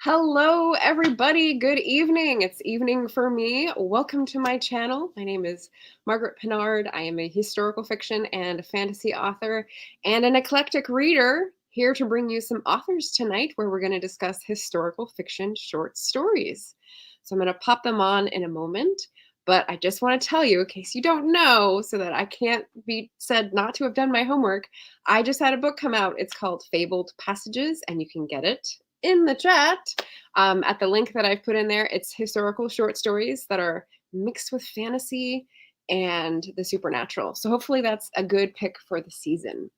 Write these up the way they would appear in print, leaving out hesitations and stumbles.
Hello, everybody. Good evening. It's evening for me. Welcome to my channel. My name is Margaret Pinard. I am a historical fiction and fantasy author and an eclectic reader, here to bring you some authors tonight where we're going to discuss historical fiction short stories. So I'm going to pop them on in a moment, but I just want to tell you, in case you don't know, so that I can't be said not to have done my homework, I just had a book come out. It's called Fabled Passages, and you can get it in the chat at the link that I've put in there. It's historical short stories that are mixed with fantasy and the supernatural. So hopefully that's a good pick for the season.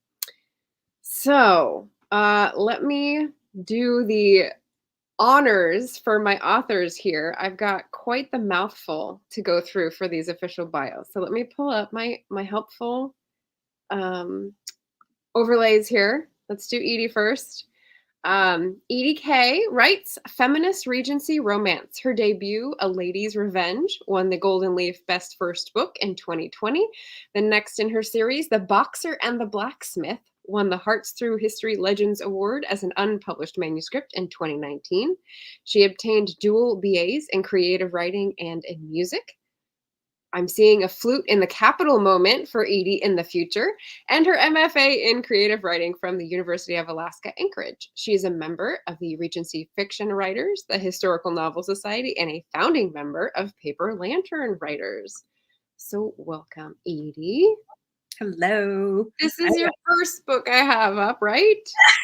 So let me do the honors for my authors here. I've got quite the mouthful to go through for these official bios. So let me pull up my helpful overlays here. Let's do Edie first. Edie K. writes feminist Regency romance. Her debut, A Lady's Revenge, won the Golden Leaf Best First Book in 2020. The next in her series, The Boxer and the Blacksmith, won the Hearts Through History Legends Award as an unpublished manuscript in 2019. She obtained dual BAs in creative writing and in music. I'm seeing a flute in the capital moment for Edie in the future, and her MFA in creative writing from the University of Alaska, Anchorage. She is a member of the Regency Fiction Writers, the Historical Novel Society, and a founding member of Paper Lantern Writers. So welcome, Edie. Hello. This is your first book I have up, right?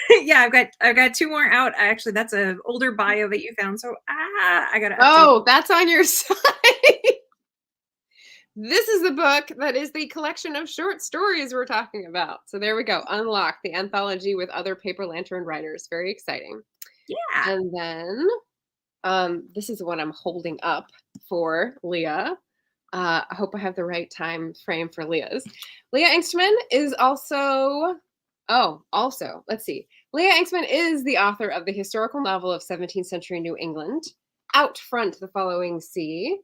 Yeah, I've got two more out. Actually, that's an older bio that you found. So I gotta update. Oh, that's on your side. This is the book that is the collection of short stories we're talking about. So there we go. Unlock the anthology with other Paper Lantern writers. Very exciting. Yeah. And then this is what I'm holding up for Leah. I hope I have the right time frame for Leah's. Leah Engstman is also, let's see. Leah Engstman is the author of the historical novel of 17th century New England, Out Front the Following Sea,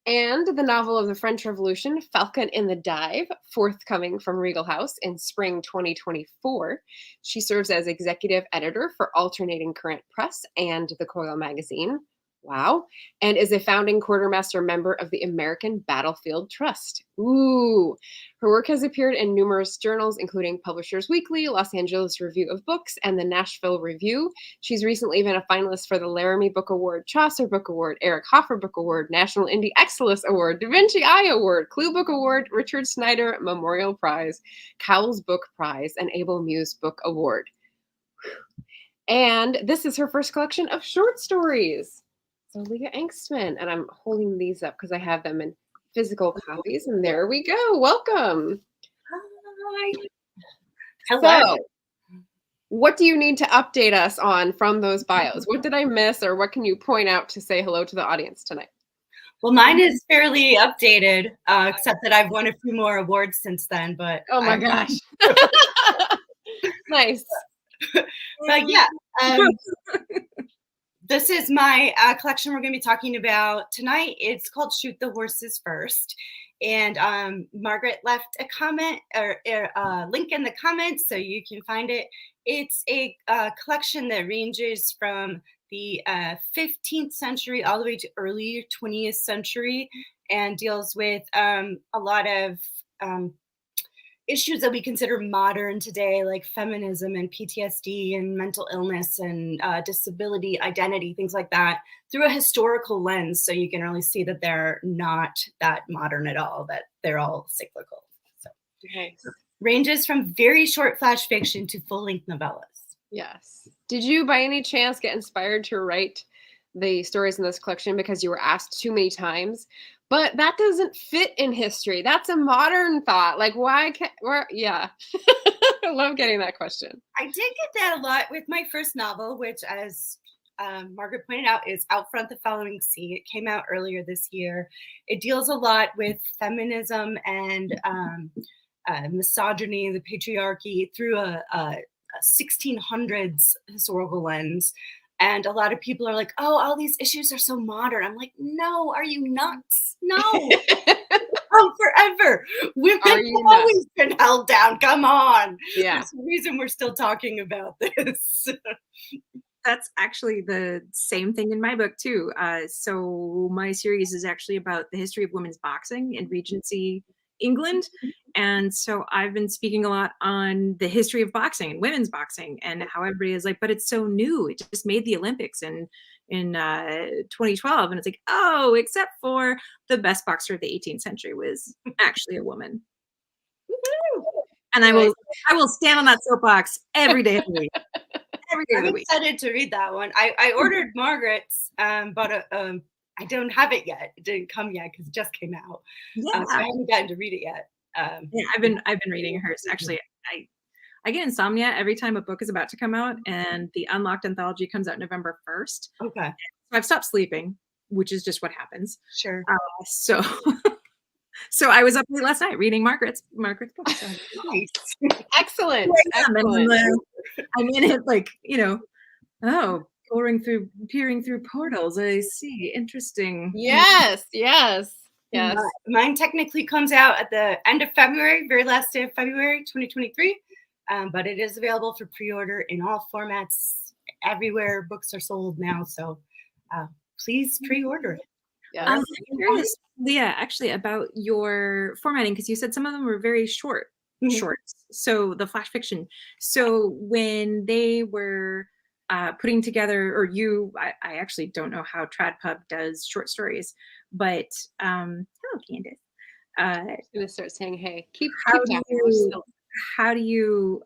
and the novel of the French Revolution, Falcon in the Dive, forthcoming from Regal House in spring 2024. She serves as executive editor for Alternating Current Press and The Coil magazine. Wow. And is a founding quartermaster member of the American Battlefield Trust. Ooh. Her work has appeared in numerous journals, including Publishers Weekly, Los Angeles Review of Books, and the Nashville Review. She's recently been a finalist for the Laramie Book Award, Chaucer Book Award, Eric Hoffer Book Award, National Indie Excellence Award, Da Vinci Eye Award, Clue Book Award, Richard Snyder Memorial Prize, Cowles Book Prize, and Able Muse Book Award. And this is her first collection of short stories. So Leah Engstman, and I'm holding these up because I have them in physical copies, and there we go. Welcome. Hi. Hello. So, what do you need to update us on from those bios? What did I miss, or what can you point out to say hello to the audience tonight? Well, mine is fairly updated, except that I've won a few more awards since then. But oh my gosh, nice. But yeah. This is my collection we're going to be talking about tonight. It's called Shoot the Horses First. And Margaret left a comment or a link in the comments so you can find it. It's a collection that ranges from the 15th century all the way to early 20th century and deals with a lot of issues that we consider modern today, like feminism and PTSD and mental illness and disability identity, things like that, through a historical lens. So you can really see that they're not that modern at all, that they're all cyclical. So Nice. Ranges from very short flash fiction to full-length novellas. Yes. Did you, by any chance, get inspired to write the stories in this collection because you were asked too many times? But that doesn't fit in history. That's a modern thought. Like, why can't, yeah. I love getting that question. I did get that a lot with my first novel, which, as Margaret pointed out, is Out Front the Following Sea. It came out earlier this year. It deals a lot with feminism and misogyny, the patriarchy, through a 1600s historical lens. And a lot of people are like, oh, all these issues are so modern. I'm like, no, are you nuts? No. Forever. Women have always been held down. Come on. Yeah. There's a reason we're still talking about this. That's actually the same thing in my book too. So my series is actually about the history of women's boxing in Regency England. And so I've been speaking a lot on the history of boxing and women's boxing and how everybody is like, but it's so new. It just made the Olympics in 2012. And it's like, oh, except for the best boxer of the 18th century was actually a woman. And I will stand on that soapbox every day of the week. Every day of the I'm week. excited to read that one. I ordered Margaret's, but I don't have it yet. It didn't come yet because it just came out. Yeah. So I haven't gotten to read it yet. Yeah, I've been reading hers. Actually, I get insomnia every time a book is about to come out, and the Unlocked anthology comes out November 1st. Okay. So I've stopped sleeping, which is just what happens. Sure. So so I was up late last night reading Margaret's book. So Nice. Excellent. and I'm in it like, peering through portals. I see. Interesting. Yes. Mine technically comes out at the end of February, very last day of February, 2023. But it is available for pre-order in all formats, everywhere books are sold now. So please pre-order it. Yes. I'm curious, Leah, actually, about your formatting, because you said some of them were very shorts. So the flash fiction. So when they were putting together, or I actually don't know how TradPub does short stories, but hello, Candace. I'm gonna start saying, "Hey, keep how talking." do you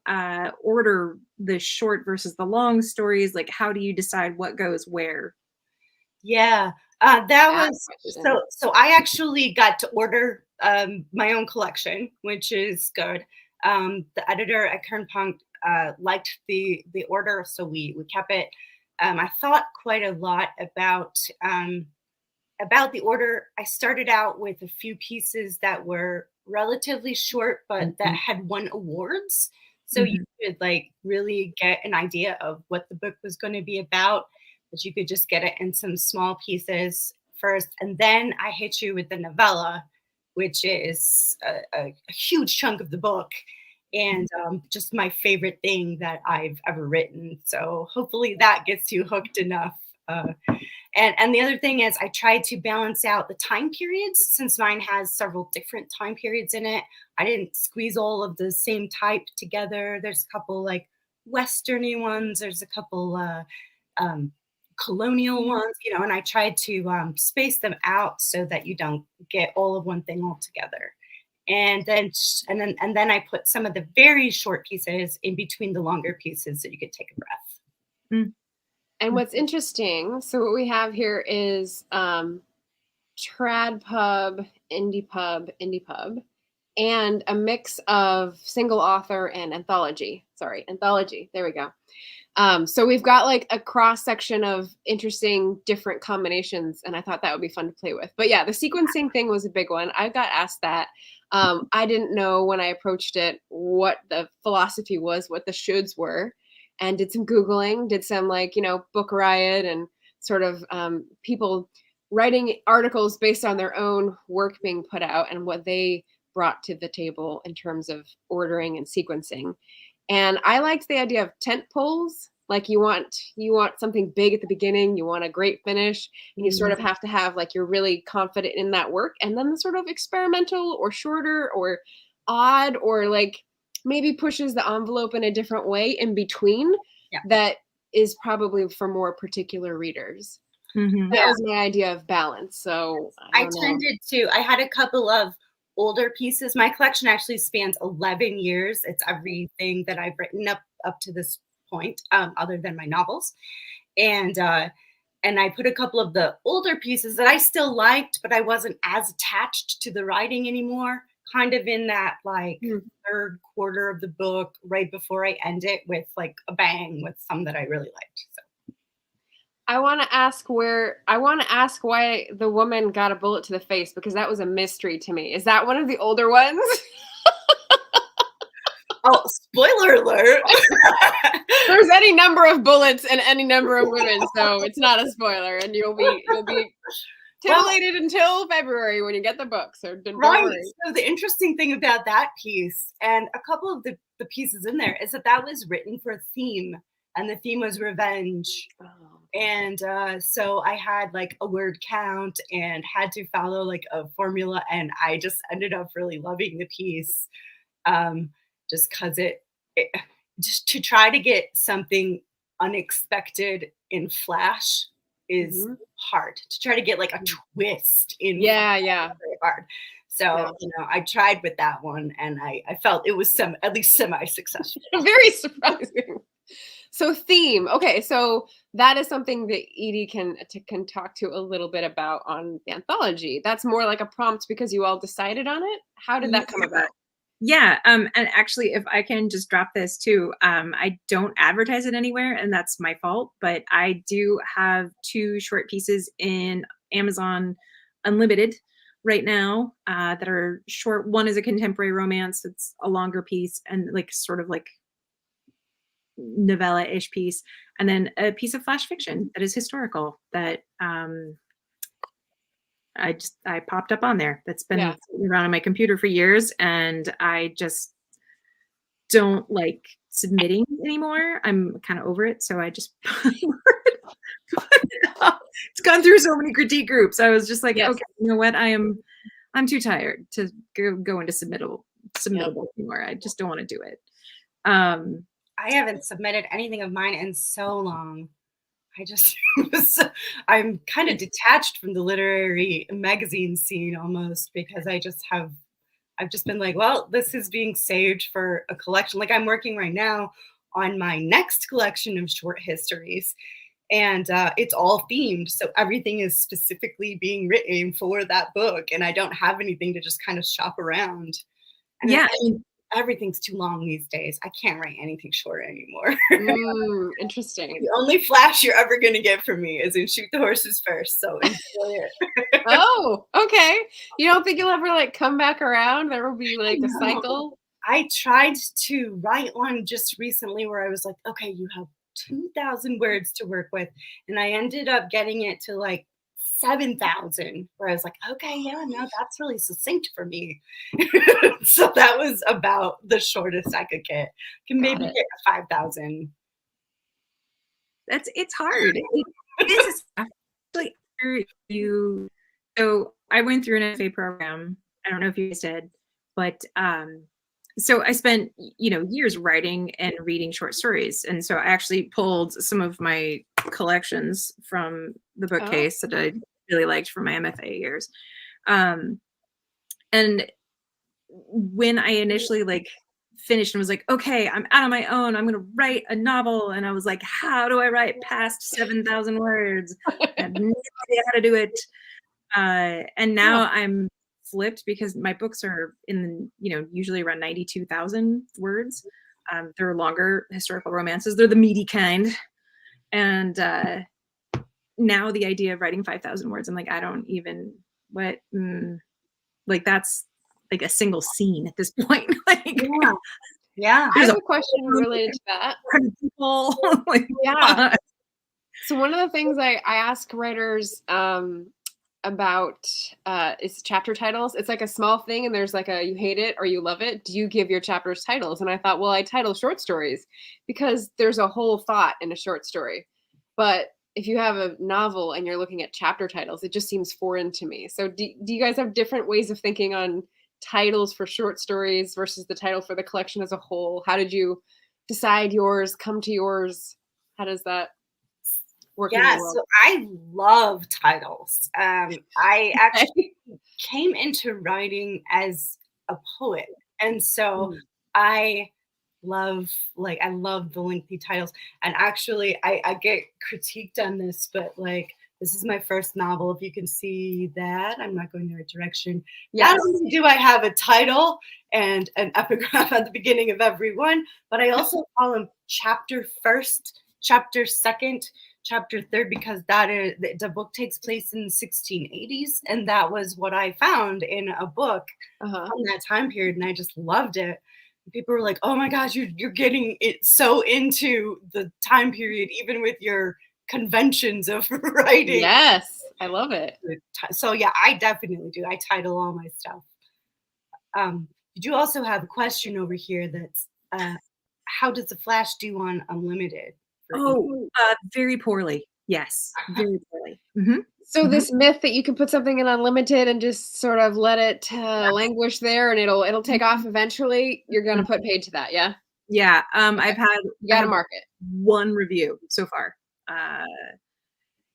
order the short versus the long stories? Like, how do you decide what goes where? Yeah, that was so. I actually got to order my own collection, which is good. The editor at Kern Punk liked the order, so we kept it. I thought quite a lot about the order. I started out with a few pieces that were relatively short, but that had won awards. So you could like really get an idea of what the book was going to be about, but you could just get it in some small pieces first. And then I hit you with the novella, which is a huge chunk of the book and just my favorite thing that I've ever written. So hopefully that gets you hooked enough. And the other thing is I tried to balance out the time periods since mine has several different time periods in it. I didn't squeeze all of the same type together. There's a couple like Westerny ones. There's a couple colonial ones, and I tried to space them out so that you don't get all of one thing all together. And then I put some of the very short pieces in between the longer pieces so you could take a breath. And what's interesting, so what we have here is TradPub, Indie Pub, and a mix of single author and anthology. Anthology. There we go. So we've got like a cross section of interesting different combinations, and I thought that would be fun to play with. But yeah, the sequencing thing was a big one. I got asked that. I didn't know when I approached it what the philosophy was, what the shoulds were, and did some Googling, did some Book Riot and sort of people writing articles based on their own work being put out and what they brought to the table in terms of ordering and sequencing. And I liked the idea of tent poles. Like you want something big at the beginning, you want a great finish, and you sort of have to have like you're really confident in that work. And then the sort of experimental or shorter or odd or like maybe pushes the envelope in a different way in between that is probably for more particular readers. That was my idea of balance. So I had a couple of older pieces. My collection actually spans 11 years. It's everything that I've written up to this point, other than my novels. And I put a couple of the older pieces that I still liked, but I wasn't as attached to the writing anymore, kind of in that like third quarter of the book, right before I end it with like a bang with some that I really liked. So. I want to ask why the woman got a bullet to the face, because that was a mystery to me. Is that one of the older ones? Oh, spoiler alert. There's any number of bullets and any number of women, so it's not a spoiler, and you'll be titillated until February when you get the book. So don't worry. So the interesting thing about that piece and a couple of the pieces in there is that was written for a theme and the theme was revenge. Oh. And so I had like a word count and had to follow like a formula, and I just ended up really loving the piece, just because it just to try to get something unexpected in Flash is Mhm. hard. To try to get like a twist in Yeah, Flash yeah. is very hard. So Yeah. I tried with that one, and I felt it was at least semi-successful. Very surprising. So theme. Okay, so that is something that Edie can talk to a little bit about on the anthology. That's more like a prompt because you all decided on it. How did that come about? Yeah, and actually, if I can just drop this too, I don't advertise it anywhere, and that's my fault. But I do have 2 short pieces in Amazon Unlimited right now that are short. One is a contemporary romance; it's a longer piece, and like sort of like novella-ish piece, and then a piece of flash fiction that is historical that I popped up on there. That's been Yeah. sitting around on my computer for years, and I just don't like submitting anymore. I'm kind of over it, so I just put it up. It's gone through so many critique groups. I was just like, Yes. okay, you know what? I'm too tired to go into submittable anymore. I just don't want to do it. I haven't submitted anything of mine in so long. I just I'm kind of detached from the literary magazine scene almost, because I've just been like, well, this is being saved for a collection. Like I'm working right now on my next collection of short histories, and it's all themed, so everything is specifically being written for that book, and I don't have anything to just kind of shop around. And yeah, everything's too long these days. I can't write anything short anymore. Interesting. The only Flash you're ever going to get from me is in Shoot the Horses First, so enjoy it. Oh, okay. You don't think you'll ever like come back around? There will be like a cycle. I tried to write one just recently where I was like, okay, you have 2,000 words to work with. And I ended up getting it to like 7,000, where I was like, okay, yeah, no, that's really succinct for me. So that was about the shortest I could get. Can maybe get a 5,000. it's hard. It is actually you. So I went through an FA program. I don't know if you guys did, but so I spent years writing and reading short stories, and so I actually pulled some of my collections from the bookcase that I really liked from my MFA years. And when I initially like finished and was like, okay, I'm out on my own, I'm gonna write a novel, and I was like, how do I write past 7,000 words? I had no idea how to do it. And now I'm flipped because my books are usually around 92,000 words. They're longer historical romances. They're the meaty kind. And now the idea of writing 5,000 words, I'm like, I don't even like that's like a single scene at this point. Like, yeah. I have a question related to that. People. Like, yeah. So one of the things I ask writers about is chapter titles. It's like a small thing, and there's like a you hate it or you love it. Do you give your chapters titles? And I thought, well, I title short stories because there's a whole thought in a short story. But if you have a novel and you're looking at chapter titles, it just seems foreign to me. So do you guys have different ways of thinking on titles for short stories versus the title for the collection as a whole? How did you decide yours, come to yours? How does that work? Yeah, so I love titles. I actually came into writing as a poet, and so I love the lengthy titles. And actually I get critiqued on this, but like this is my first novel. If you can see that, I'm not going the right direction. Yes. Not only do I have a title and an epigraph at the beginning of every one, but I also call them chapter first, chapter second, chapter third, because that is the book takes place in the 1680s, and that was what I found in a book from that time period, and I just loved it. People were like, "Oh my gosh, you're getting it so into the time period, even with your conventions of writing." Yes, I love it. So yeah, I definitely do. I title all my stuff. Did you also have a question over here that's how does the Flash do on Unlimited Oh, very poorly. Yes, very poorly. Mm-hmm. So Mhm. this myth that you can put something in unlimited and just sort of let it languish there and it'll take off eventually, you're gonna put paid to that, yeah? Yeah, Okay. I've had You I gotta have mark it. one review so far. Uh,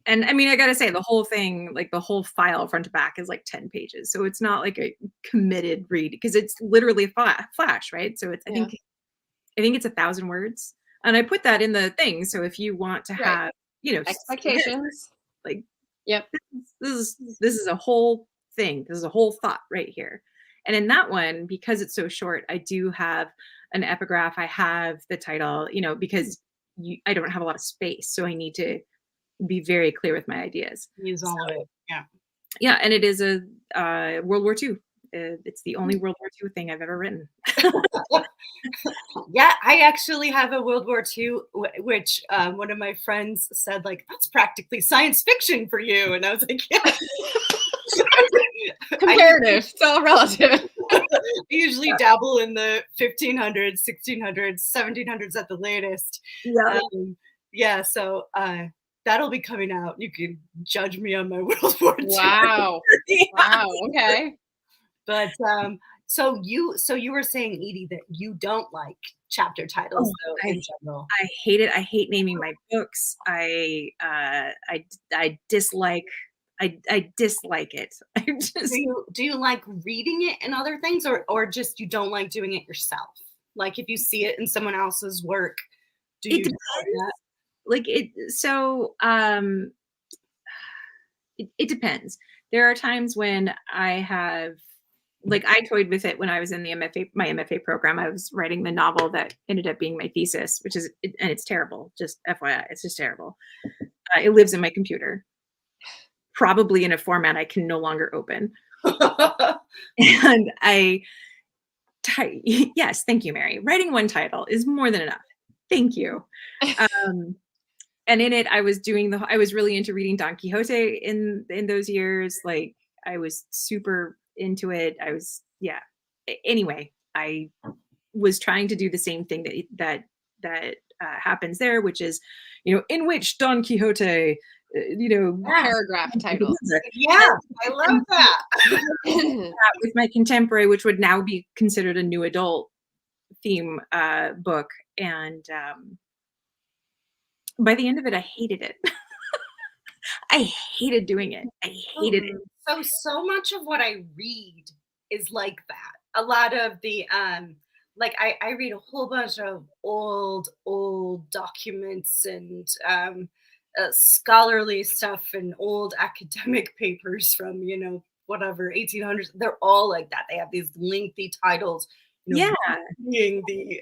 and I mean, I gotta say, the whole thing, like the whole file front to back is like 10 pages. So it's not like a committed read because it's literally a flash, right? So it's Yeah. I think it's 1,000 words. And I put that in the thing. So if you want to Right. have, Expectations. like Yep. this is a whole thing. This is a whole thought right here. And in that one, because it's so short, I do have an epigraph. I have the title, because I don't have a lot of space. So I need to be very clear with my ideas. Use all of it. Yeah. Yeah. And it is a World War II. It's the only World War II thing I've ever written. Yeah, I actually have a World War II, which one of my friends said, like, that's practically science fiction for you. And I was like, yeah. Comparative. It's all relative. I usually dabble in the 1500s, 1600s, 1700s at the latest. Yeah. Yeah, so that'll be coming out. You can judge me on my World War II. Wow. Wow. Okay. But so you were saying, Edie, that you don't like chapter titles though in general. I hate it. I hate naming my books. I dislike I dislike it. I just Do you like reading it and other things, or just you don't like doing it yourself? Like if you see it in someone else's work, do you decide that? like it so it depends. There are times when I have I toyed with it when I was in my MFA program. I was writing the novel that ended up being my thesis, and it's terrible. Just FYI, it's just terrible. It lives in my computer, probably in a format I can no longer open. And yes, thank you, Mary. Writing one title is more than enough. Thank you. And in it, I was really into reading Don Quixote in those years. Like I was super into it. Anyway, I was trying to do the same thing that happens there, which is, in which Don Quixote, Paragraph titles. Yeah, I love that. with my contemporary, which would now be considered a new adult theme book. And by the end of it, I hated it. I hated doing it. I hated it. So much of what I read is like that. A lot of the I read a whole bunch of old documents and scholarly stuff and old academic papers from whatever 1800s. They're all like that. They have these lengthy titles. Being the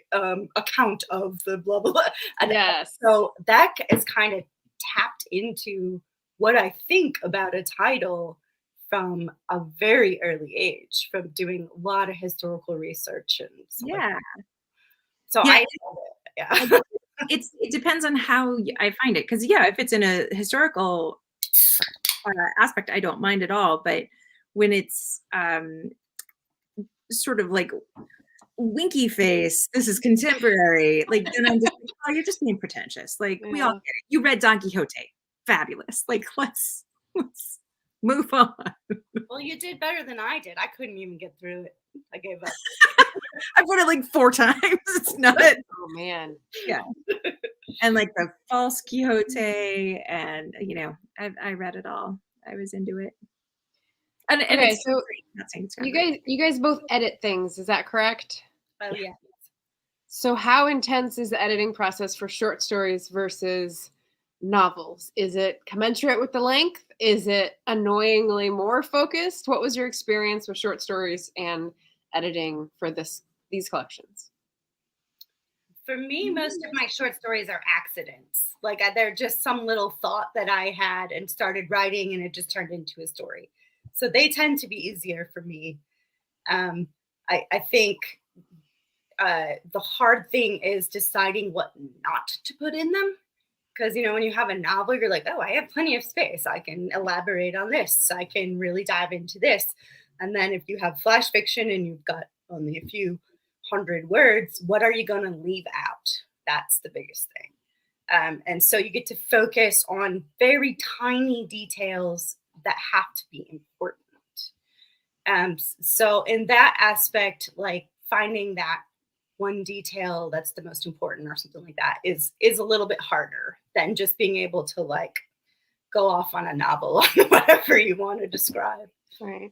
account of the blah blah blah. And yes. So that is kind of tapped into what I think about a title from a very early age, from doing a lot of historical research and stuff like that. So I love it. Yeah. It depends on how I find it, because if it's in a historical aspect, I don't mind at all. But when it's sort of like winky face, this is contemporary, like then I'm just like, oh, you're just being pretentious. Like we all get it. You read Don Quixote, fabulous. Like let's move on. Well, you did better than I did. I couldn't even get through it. I gave up. I've read it like 4 times. It's not. Oh man. Yeah. And like the false Quixote, and I read it all. I was into it. And okay, so you guys both edit things, is that correct? Oh yeah. So how intense is the editing process for short stories versus novels? Is it commensurate with the length? Is it annoyingly more focused? What was your experience with short stories and editing for these collections? For me, most of my short stories are accidents. Like they're just some little thought that I had and started writing, and it just turned into a story. So they tend to be easier for me. I think the hard thing is deciding what not to put in them. Because, when you have a novel, you're like, oh, I have plenty of space. I can elaborate on this. I can really dive into this. And then if you have flash fiction and you've got only a few hundred words, what are you going to leave out? That's the biggest thing. And so you get to focus on very tiny details that have to be important. So in that aspect, like finding that one detail that's the most important or something like that is a little bit harder than just being able to like go off on a novel on whatever you want to describe. Right.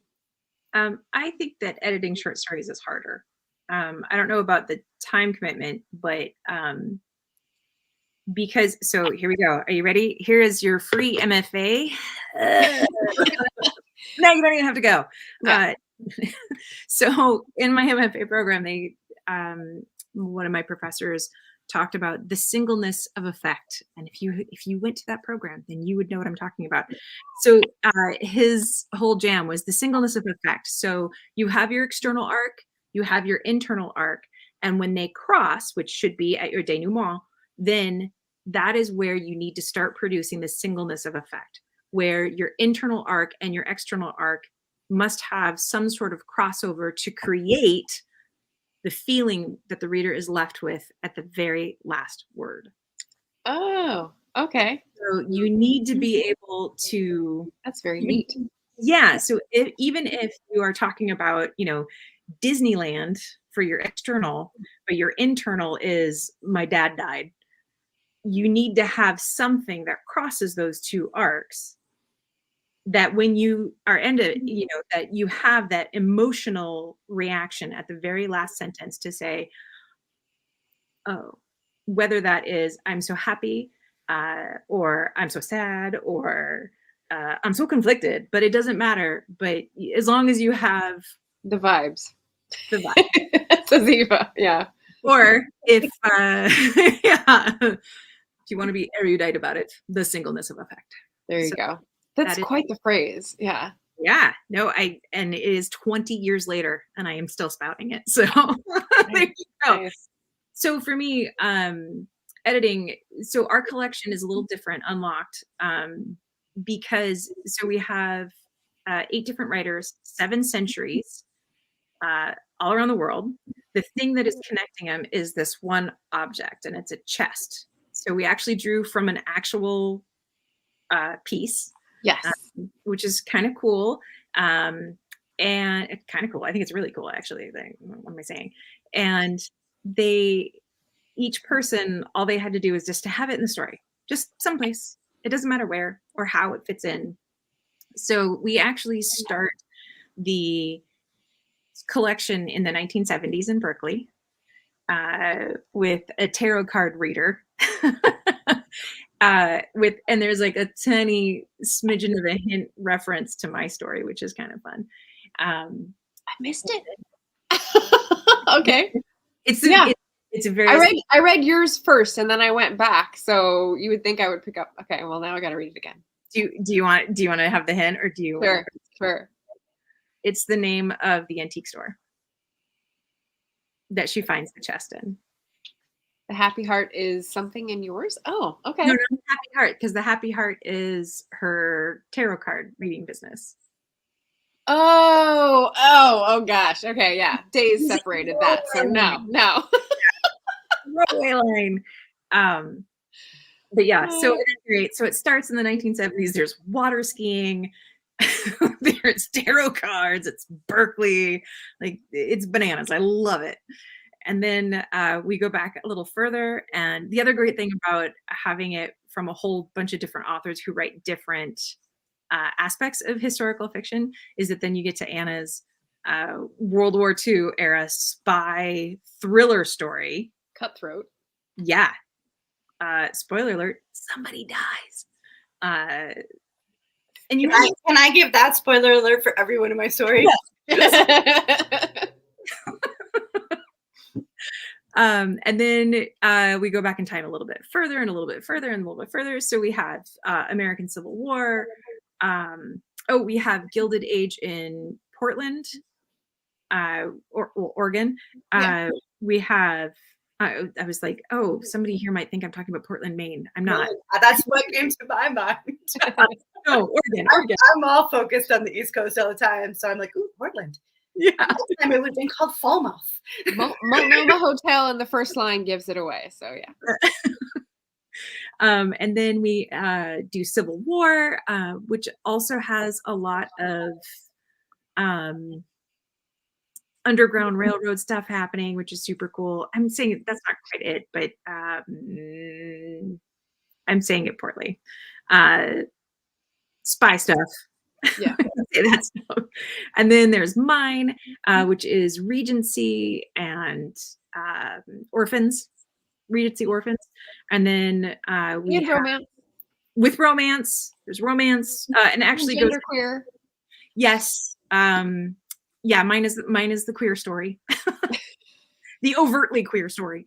I think that editing short stories is harder. I don't know about the time commitment, but because, so here we go. Are you ready? Here is your free MFA. No, you don't even have to go. Yeah. So in my MFA program, they, one of my professors talked about the singleness of effect. And if you went to that program, then you would know what I'm talking about. So his whole jam was the singleness of effect. So you have your external arc, you have your internal arc, and when they cross, which should be at your denouement, then that is where you need to start producing the singleness of effect, where your internal arc and your external arc must have some sort of crossover to create the feeling that the reader is left with at the very last word. Oh, okay. So you need to be able to. That's very neat. Yeah. So even if you are talking about, Disneyland for your external, but your internal is my dad died, you need to have something that crosses those two arcs, that when you are ended, that you have that emotional reaction at the very last sentence to say, oh, whether that is I'm so happy, or I'm so sad, or I'm so conflicted, but it doesn't matter. But as long as you have The vibes. the vibe. It's a Ziva, yeah. Or if if you want to be erudite about it, the singleness of effect. There you go. That's quite the phrase. Yeah. Yeah. No, and it is 20 years later and I am still spouting it. So there you go. Nice. So for me, editing, so our collection is a little different, Unlocked, because so we have 8 different writers, 7 centuries, all around the world. The thing that is connecting them is this one object, and it's a chest. So we actually drew from an actual piece. Yes. Which is kind of cool. And it's kind of cool. I think it's really cool, actually. What am I saying? And each person, all they had to do is just to have it in the story, just someplace. It doesn't matter where or how it fits in. So we actually start the collection in the 1970s in Berkeley with a tarot card reader. And there's like a tiny smidgen of a hint reference to my story, which is kind of fun. I missed it. Okay. It's a very. I read yours first, and then I went back. So you would think I would pick up. Okay, well now I got to read it again. Do you want to have the hint, or do you? Sure. It's the name of the antique store that she finds the chest in. The Happy Heart is something in yours? Oh, okay. No, Happy Heart, because the Happy Heart is her tarot card reading business. Oh gosh. Okay, yeah. Days separated that. So no. Runaway line. But yeah, so it's great. So it starts in the 1970s. There's water skiing. There's tarot cards. It's Berkeley. Like, it's bananas. I love it. And then we go back a little further. And the other great thing about having it from a whole bunch of different authors who write different aspects of historical fiction is that then you get to Anna's World War II era spy thriller story. Cutthroat. Yeah. Spoiler alert, somebody dies. And can I give that spoiler alert for every one of my stories? Yes. And then we go back in time a little bit further and a little bit further and a little bit further. So we have American Civil War. We have Gilded Age in Portland, or Oregon. Yeah. We have, I was like, oh, somebody here might think I'm talking about Portland, Maine. I'm not. That's what came to my mind. No, Oregon. I'm all focused on the East Coast all the time. So I'm like, ooh, Portland. Yeah. Last time it would have been called Falmouth. Multnomah Hotel in the first line gives it away. So And then we do Civil War, which also has a lot of Underground Railroad stuff happening, which is super cool. I'm saying that's not quite it, but I'm saying it poorly. Spy stuff. Yeah. Say that stuff. And then there's mine, which is Regency and Orphans. Regency Orphans. And then we And have romance. with romance. There's romance, and actually goes Genderqueer. yes. Yeah, mine is the queer story. The overtly queer story.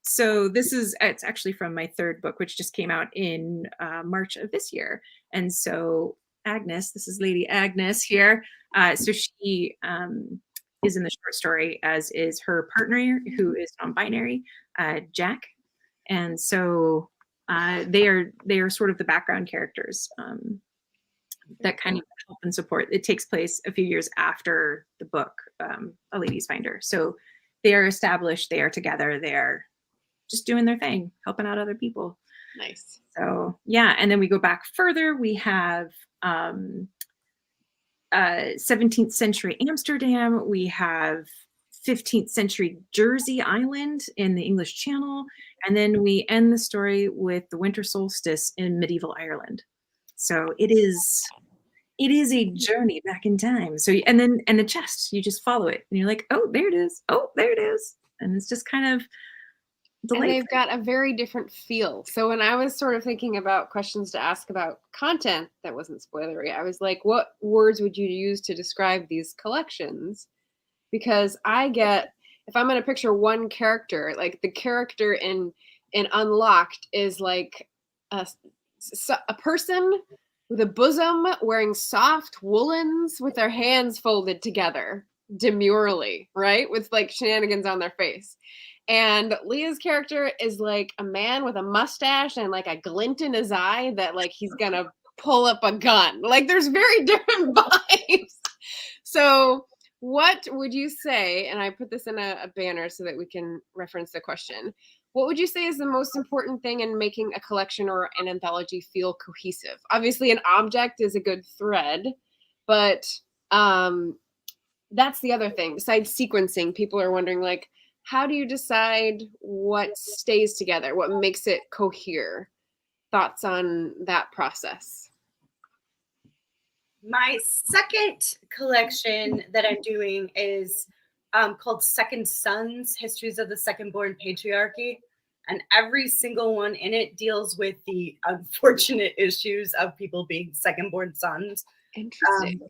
So it's actually from my third book, which just came out in March of this year. And so Agnes, this is Lady Agnes here. So she is in the short story, as is her partner, who is non-binary, Jack. And so they are sort of the background characters that kind of help and support. It takes place a few years after the book, A Lady's Finder. So they are established, they are together, they're just doing their thing, helping out other people. Nice. So yeah, and then we go back further. We have 17th century Amsterdam. We have 15th century Jersey Island in the English Channel. And then we end the story with the winter solstice in medieval Ireland. So it is a journey back in time. So, and the chest, you just follow it and you're like, oh, there it is. Oh, there it is. And it's just kind of delightful. And they've got a very different feel. So when I was sort of thinking about questions to ask about content that wasn't spoilery, I was like, what words would you use to describe these collections? Because if I'm going to picture one character, like the character in Unlocked is like a person with a bosom wearing soft woolens with their hands folded together demurely, right? With like shenanigans on their face. And Leah's character is like a man with a mustache and like a glint in his eye that like he's going to pull up a gun. Like there's very different vibes. So what would you say, and I put this in a banner so that we can reference the question, what would you say is the most important thing in making a collection or an anthology feel cohesive? Obviously, an object is a good thread, but that's the other thing. Besides sequencing, people are wondering, like, how do you decide what stays together? What makes it cohere? Thoughts on that process? My second collection that I'm doing is called Second Sons, Histories of the Second-Born Patriarchy. And every single one in it deals with the unfortunate issues of people being second-born sons. Interesting.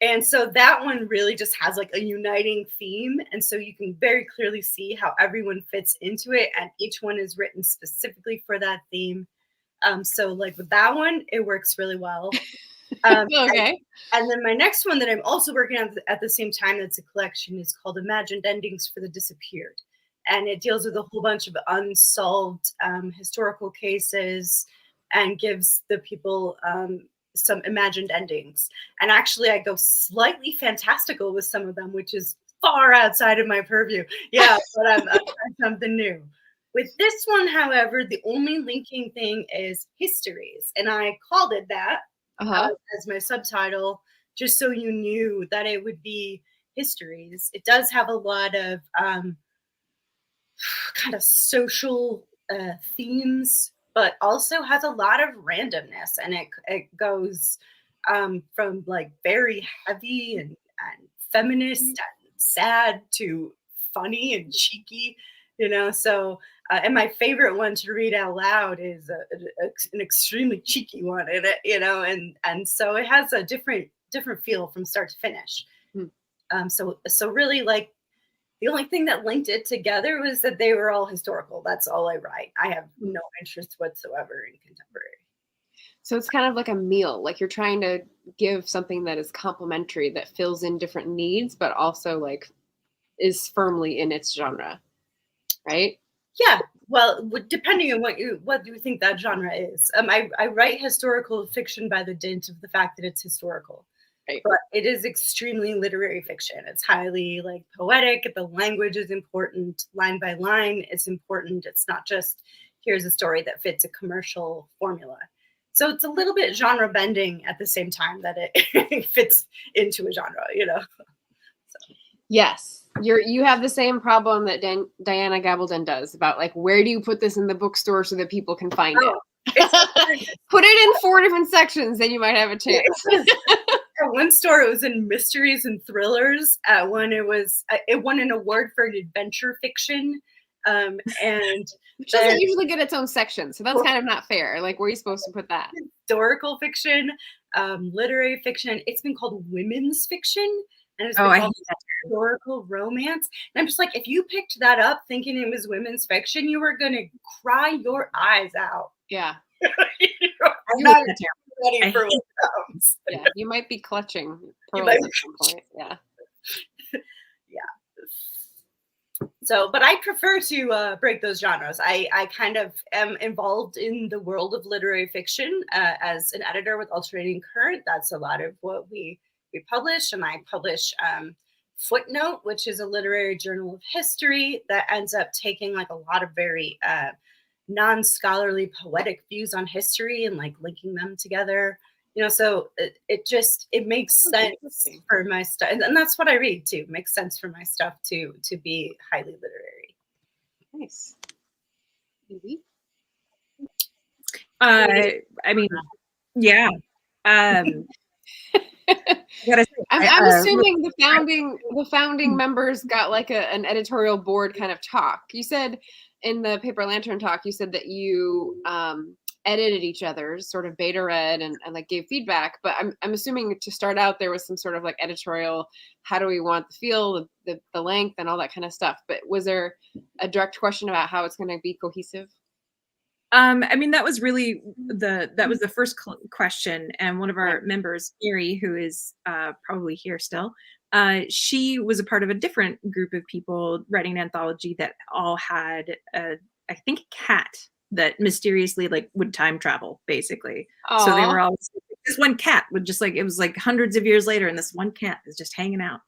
And so that one really just has like a uniting theme. And so you can very clearly see how everyone fits into it. And each one is written specifically for that theme. So like with that one, it works really well. Okay. And then my next one that I'm also working on at the same time that's a collection is called Imagined Endings for the Disappeared. And it deals with a whole bunch of unsolved historical cases and gives the people some imagined endings. And actually, I go slightly fantastical with some of them, which is far outside of my purview. Yeah, but I'm trying something new. With this one, however, the only linking thing is histories. And I called it that as my subtitle, just so you knew that it would be histories. It does have a lot of kind of social themes, but also has a lot of randomness, and it goes from like very heavy and feminist and sad to funny and cheeky, so and my favorite one to read out loud is an extremely cheeky one, and so it has a different feel from start to finish. So really, like, the only thing that linked it together was that they were all historical. That's all I write. I have no interest whatsoever in contemporary. So it's kind of like a meal. Like you're trying to give something that is complementary, that fills in different needs, but also like is firmly in its genre, right? Yeah. Well, depending on what you think that genre is. I write historical fiction by the dint of the fact that it's historical. Right. But it is extremely literary fiction. It's highly like poetic. The language is important. Line by line, it's important. It's not just, here's a story that fits a commercial formula. So it's a little bit genre bending at the same time that it fits into a genre, you know. So. Yes, you have the same problem that Diana Gabaldon does about like, where do you put this in the bookstore so that people can find it? Put it in 4 different sections, then you might have a chance. At one store, it was in mysteries and thrillers. At one, it won an award for an adventure fiction. And which doesn't usually get its own section, so that's kind of not fair. Like, where are you supposed to put that? Historical fiction, literary fiction. It's been called women's fiction, and it's been called historical romance. And I'm just like, if you picked that up thinking it was women's fiction, you were gonna cry your eyes out. Yeah. I'm not ready for what comes. Yeah, you might be clutching pearls at some point. Yeah. Yeah. So, but I prefer to break those genres. I kind of am involved in the world of literary fiction as an editor with Alternating Current. That's a lot of what we publish, and I publish Footnote, which is a literary journal of history that ends up taking like a lot of very non-scholarly poetic views on history and like linking them together, you know. So it makes sense for my stuff, and that's what I read too. It makes sense for my stuff to be highly literary. Nice. Maybe. I mean, yeah. I'm assuming the founding members got like an editorial board kind of talk. You said in the Paper Lantern talk, you said that you edited each other's, sort of beta read and like gave feedback. But I'm assuming to start out there was some sort of like editorial, how do we want the feel, the length, and all that kind of stuff. But was there a direct question about how it's going to be cohesive? I mean, that was really the first question, and one of our members, Mary, who is probably here still, she was a part of a different group of people writing an anthology that all had, I think, a cat that mysteriously like would time travel, basically. Aww. So they were all, this one cat would just like, it was like hundreds of years later, and this one cat is just hanging out,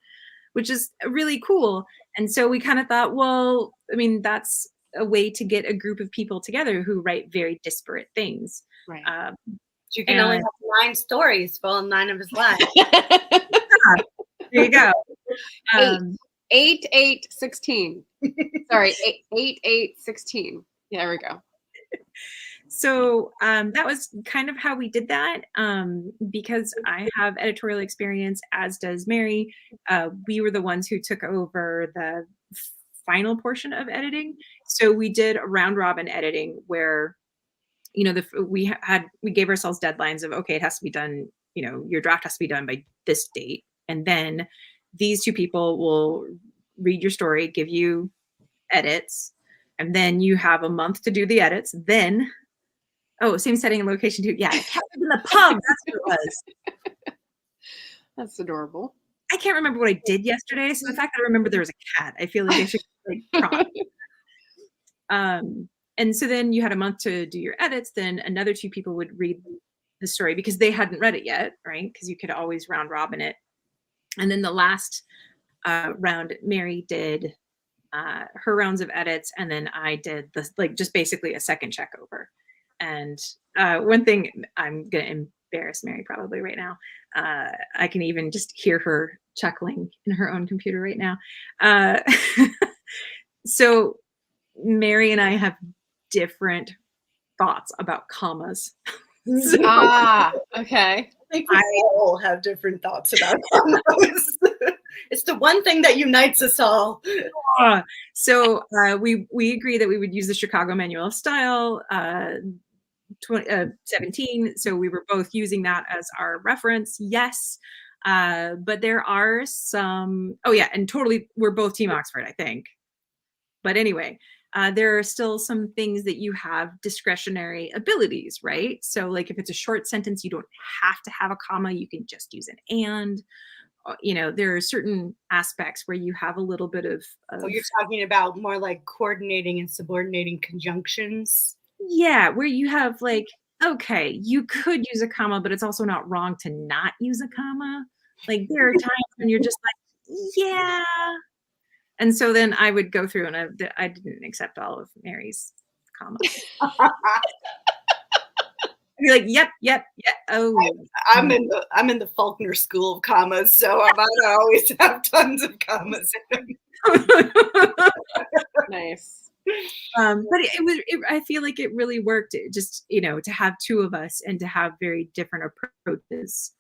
which is really cool. And so we kind of thought, well, I mean, that's a way to get a group of people together who write very disparate things. Right. You can only have 9 stories for 9 of his lives. There you go. 8, 8, 16. Sorry, 8, 8, 16. Yeah, there we go. So that was kind of how we did that. Because I have editorial experience, as does Mary. We were the ones who took over the final portion of editing. So we did a round robin editing where, you know, we gave ourselves deadlines of, okay, it has to be done, you know, your draft has to be done by this date. And then these 2 people will read your story, give you edits, and then you have a month to do the edits. Then, same setting and location too. Yeah, cat was in the pub. That's what it was. That's adorable. I can't remember what I did yesterday, so the fact that I remember there was a cat, I feel like I should like prompt. And so then you had a month to do your edits. Then another 2 people would read the story because they hadn't read it yet, right? Because you could always round robin it. And then the last round, Mary did her rounds of edits, and then I did this, like, just basically a second check over. And one thing, I'm gonna embarrass Mary probably right now. I can even just hear her chuckling in her own computer right now. So Mary and I have different thoughts about commas. Okay. I think we all have different thoughts about commas. It's the one thing that unites us all. So we agree that we would use the Chicago Manual of Style 17. So we were both using that as our reference. Yes. But there are some, and totally, we're both Team Oxford, I think. But anyway, there are still some things that you have discretionary abilities, right? So like if it's a short sentence, you don't have to have a comma, you can just use an and. You know, there are certain aspects where you have a little bit of you're talking about more like coordinating and subordinating conjunctions. Yeah, where you have like, okay, you could use a comma, but it's also not wrong to not use a comma. Like there are times when you're just like, yeah. And so then I would go through, and I didn't accept all of Mary's commas. I'd be like, yep. Oh, I'm in the Faulkner school of commas, so I'm gonna always have tons of commas in them. Nice. But I feel like it really worked. It just, to have two of us and to have very different approaches.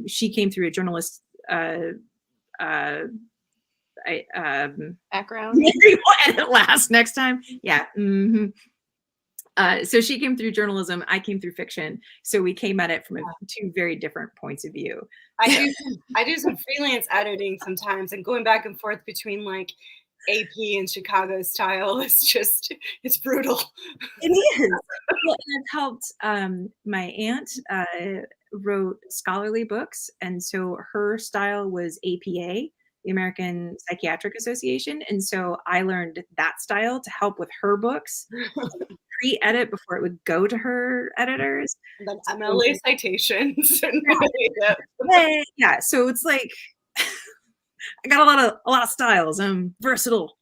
She came through a journalist Background. We'll edit last next time. Yeah. So she came through journalism. I came through fiction. So we came at it from two very different points of view. I do some freelance editing sometimes, and going back and forth between like AP and Chicago style it's brutal. It is. Well, and I've helped. My aunt wrote scholarly books, and so her style was APA, the American Psychiatric Association, and so I learned that style to help with her books. Pre-edit before it would go to her editors. And then MLA citations. Yeah. So it's like I got a lot of styles. I'm versatile.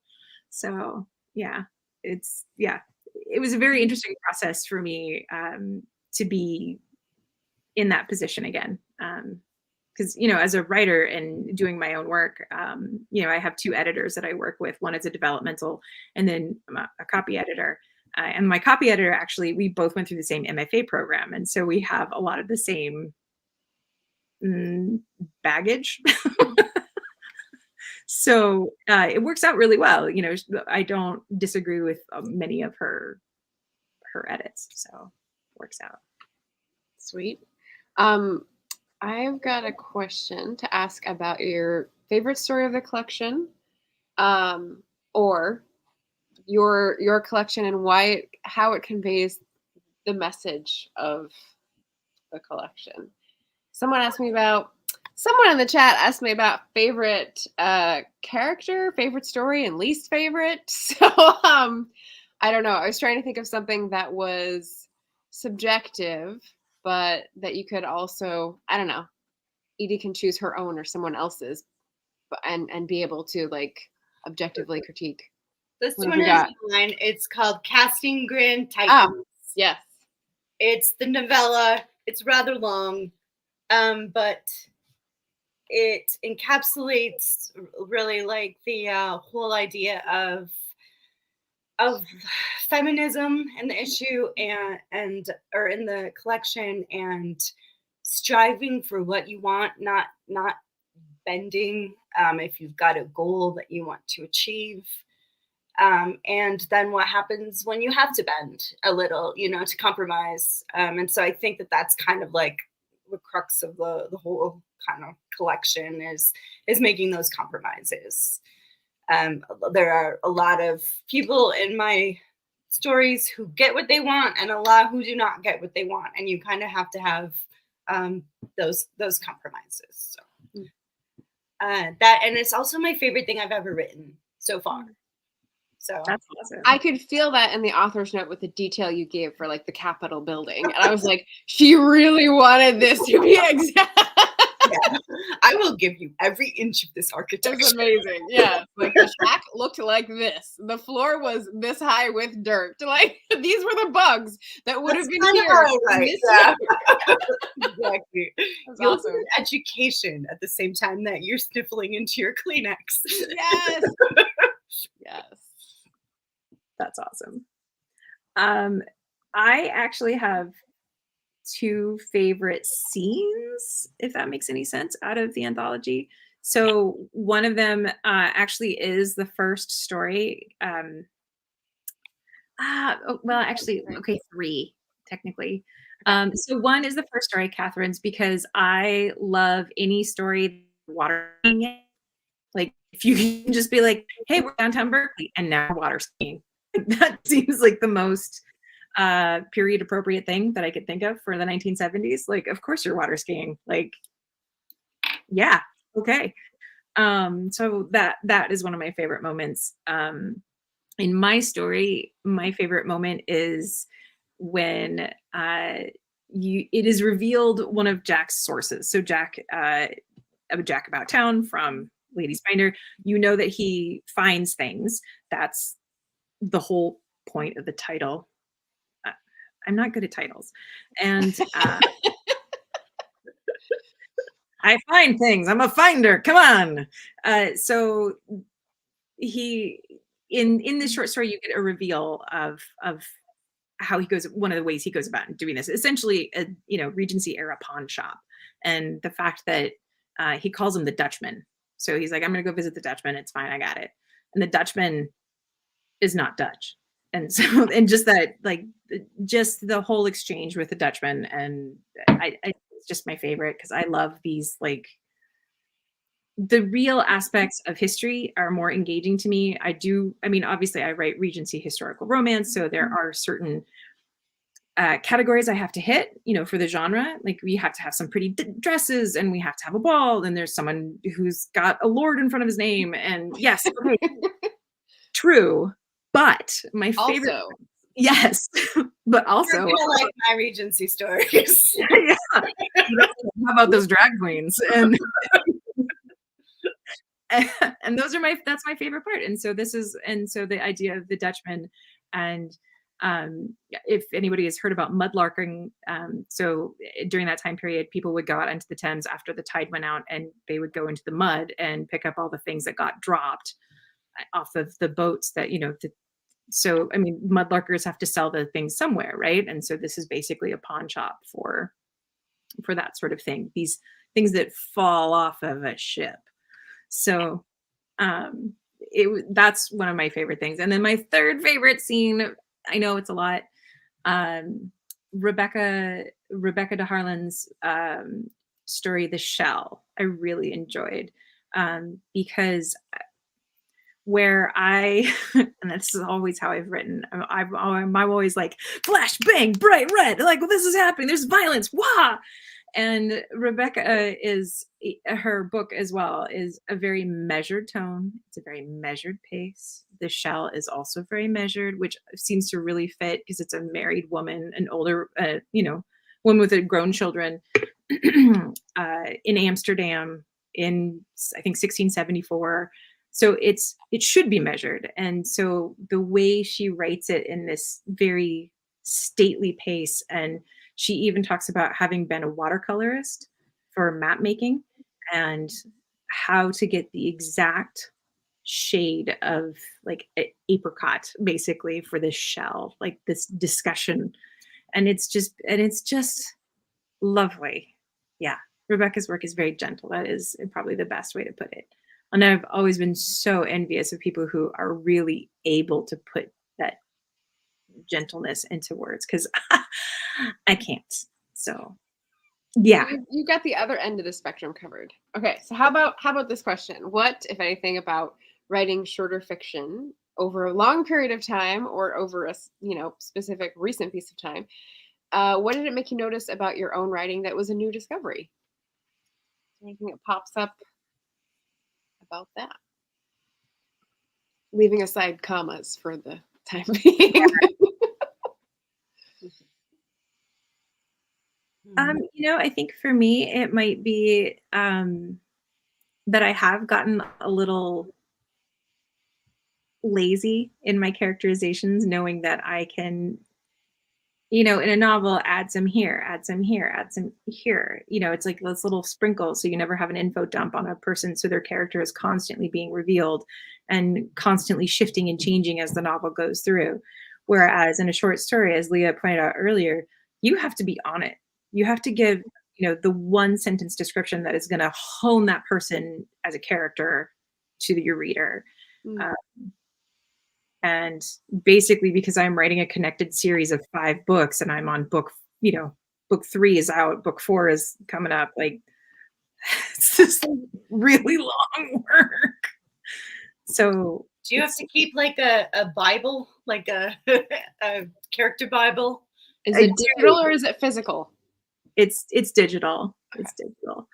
So yeah, it was a very interesting process for me to be in that position again. Because as a writer and doing my own work, I have two editors that I work with. One is a developmental, and then I'm a copy editor. And my copy editor, actually, we both went through the same MFA program. And so we have a lot of the same baggage. So it works out really well. I don't disagree with many of her edits. So it works out. Sweet. I've got a question to ask about your favorite story of the collection, or your collection and how it conveys the message of the collection. Someone in the chat asked me about favorite character, favorite story, and least favorite. So I don't know. I was trying to think of something that was subjective, but that you could also, I don't know, Edie can choose her own or someone else's, and be able to like objectively critique. This one is mine. It's called Casting Grand Titans. Yes. It's the novella. It's rather long, but it encapsulates really like the whole idea of feminism and the issue and or in the collection, and striving for what you want, not bending if you've got a goal that you want to achieve. And then what happens when you have to bend a little, to compromise. And so I think that that's kind of like the crux of the whole kind of collection is making those compromises. There are a lot of people in my stories who get what they want and a lot who do not get what they want. And you kind of have to have those compromises. So and it's also my favorite thing I've ever written so far. So that's awesome. I could feel that in the author's note with the detail you gave for like the Capitol building. And I was like, she really wanted this to be exact. Yeah. I will give you every inch of this architecture. That's amazing. Yeah. Like the shack looked like this. The floor was this high with dirt. Like these were the bugs that would have been here. Right. Yeah. Exactly. You'll awesome. Get education at the same time that you're sniffling into your Kleenex. Yes. Yes. That's awesome. I actually have two favorite scenes, if that makes any sense, out of the anthology. So one of them actually is the first story. Three technically. So one is the first story, Catherine's, because I love any story water skiing. Like if you can just be like, hey, we're downtown Berkeley and now we're water skiing. That seems like the most period appropriate thing that I could think of for the 1970s. Like, of course you're water skiing. Like, yeah, okay. So that is one of my favorite moments. In my story, my favorite moment is when it is revealed one of Jack's sources. So Jack About Town from Lady's Binder, that he finds things. That's the whole point of the title. I'm not good at titles. And I find things. I'm a finder. Come on. So he in this short story, you get a reveal of how he goes. One of the ways he goes about doing this, essentially, a Regency era pawn shop, and the fact that he calls him the Dutchman. So he's like, I'm going to go visit the Dutchman. It's fine. I got it. And the Dutchman is not Dutch. And so, and just that, like, just the whole exchange with the Dutchman. And it's just my favorite because I love these, like, the real aspects of history are more engaging to me. I mean, obviously I write Regency historical romance. So there are certain categories I have to hit, for the genre. Like, we have to have some pretty dresses, and we have to have a ball, and there's someone who's got a lord in front of his name. And yes, okay, true. But my favorite, Also, yes, but also, You're gonna like my Regency stories. yeah. How about those drag queens? And those are that's my favorite part. And so the idea of the Dutchman, and if anybody has heard about mudlarking, so during that time period, people would go out into the Thames after the tide went out, and they would go into the mud and pick up all the things that got dropped off of the boats that, so, I mean, mudlarkers have to sell the things somewhere, right? And so this is basically a pawn shop for that sort of thing. These things that fall off of a ship. So that's one of my favorite things. And then my third favorite scene, I know it's a lot, Rebecca de Harlan's story, The Shell, I really enjoyed, because where and this is always how I've written, I'm always like, flash, bang, bright red, like, well, this is happening, there's violence, wah! And Rebecca her book as well is a very measured tone. It's a very measured pace. The Shell is also very measured, which seems to really fit because it's a married woman, an older, woman with grown children in Amsterdam in, I think, 1674. So it should be measured. And so the way she writes it in this very stately pace, and she even talks about having been a watercolorist for map making and how to get the exact shade of, like, apricot, basically, for this shell, like this discussion. And it's just lovely. Yeah. Rebecca's work is very gentle. That is probably the best way to put it. And I've always been so envious of people who are really able to put that gentleness into words, because I can't. So yeah, you got the other end of the spectrum covered. Okay, so how about this question? What, if anything, about writing shorter fiction over a long period of time or over a specific recent piece of time? What did it make you notice about your own writing that was a new discovery? Anything that pops up about that? Leaving aside commas for the time being. I think for me, it might be that I have gotten a little lazy in my characterizations, knowing that I can, in a novel, add some here, add some here, add some here. It's like those little sprinkles. So you never have an info dump on a person. So their character is constantly being revealed and constantly shifting and changing as the novel goes through. Whereas in a short story, as Leah pointed out earlier, you have to be on it. You have to give, the one sentence description that is going to hone that person as a character to your reader. And basically, because I'm writing a connected series of 5 books and I'm on book 3 is out, book 4 is coming up, like, it's just really long work. So do you have to keep like a Bible, like a character Bible? Is it digital or is it physical? It's digital. Okay. It's digital.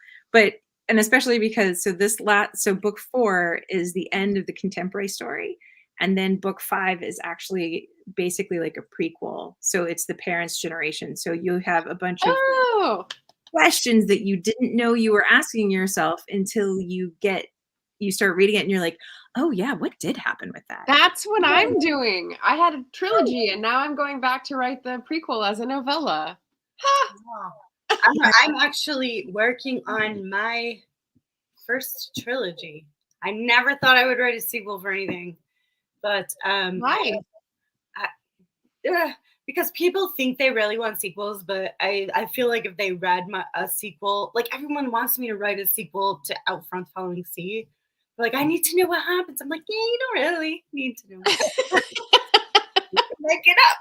And especially because so book 4 is the end of the contemporary story. And then book 5 is actually basically like a prequel. So it's the parents' generation. So you have a bunch of questions that you didn't know you were asking yourself until you get you start reading it and you're like, oh yeah, what did happen with that? That's what I'm doing. I had a trilogy, and now I'm going back to write the prequel as a novella. Ha! Wow. I'm actually working on my first trilogy. I never thought I would write a sequel for anything, but Why? because people think they really want sequels, but I feel like if they read a sequel, like everyone wants me to write a sequel to Outfront Following Sea. Like, I need to know what happens. I'm like, yeah, you don't really need to know. You can make it up.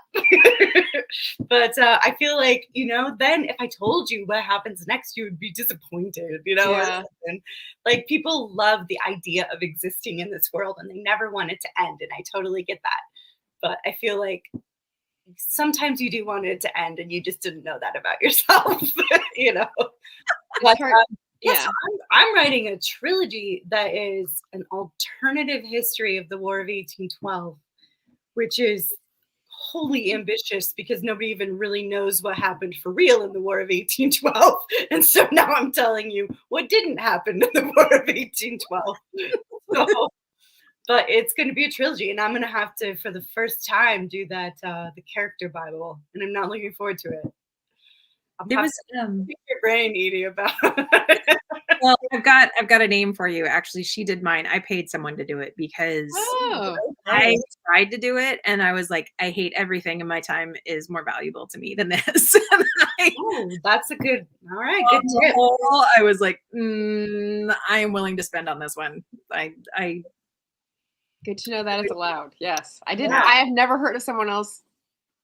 But I feel like, then if I told you what happens next, you would be disappointed, Yeah. And like, people love the idea of existing in this world and they never want it to end. And I totally get that. But I feel like sometimes you do want it to end and you just didn't know that about yourself, But, Yeah. I'm writing a trilogy that is an alternative history of the War of 1812, which is wholly ambitious because nobody even really knows what happened for real in the War of 1812. And so now I'm telling you what didn't happen in the War of 1812. So, but it's going to be a trilogy, and I'm going to have to, for the first time, do that the character Bible, and I'm not looking forward to it. There was pick your brain, Edie, about it. well, I've got a name for you. Actually, she did mine. I paid someone to do it because I tried to do it and I was like, I hate everything and my time is more valuable to me than this. Oh, that's a good. All right, good tip. I was like, I am willing to spend on this one. I Good to know that is allowed. Yes, I didn't. Yeah. I have never heard of someone else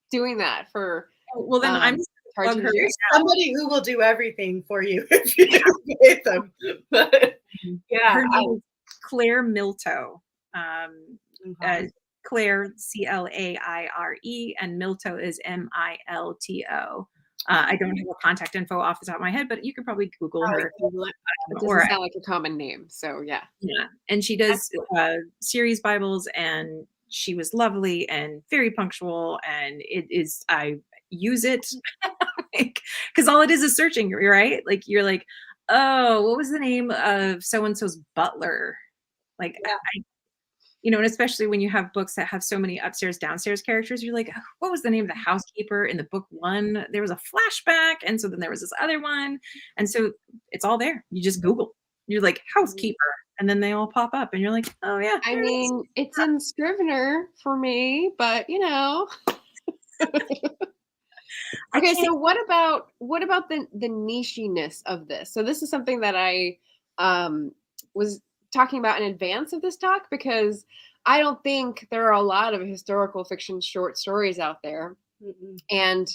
doing that for. well then I'm just Hard to her. do. Somebody who will do everything for you if you pay them. But yeah, Her name is Claire Milto. Claire Claire, and Milto is Milto. I don't have her contact info off the top of my head, but you could probably Google her. It doesn't sound like a common name, so yeah. Yeah, and she does series Bibles, and she was lovely and very punctual, and it is, I use it because all it is searching, right? Like you're like, oh, what was the name of so and so's butler? Like, and especially when you have books that have so many upstairs, downstairs characters, you're like, what was the name of the housekeeper in the book one? There was a flashback, and so then there was this other one, and so it's all there. You just Google. You're like housekeeper, and then they all pop up, and you're like, oh yeah. I mean, it's in Scrivener for me, but Okay, so what about the nichiness of this? So this is something that I was talking about in advance of this talk because I don't think there are a lot of historical fiction short stories out there. And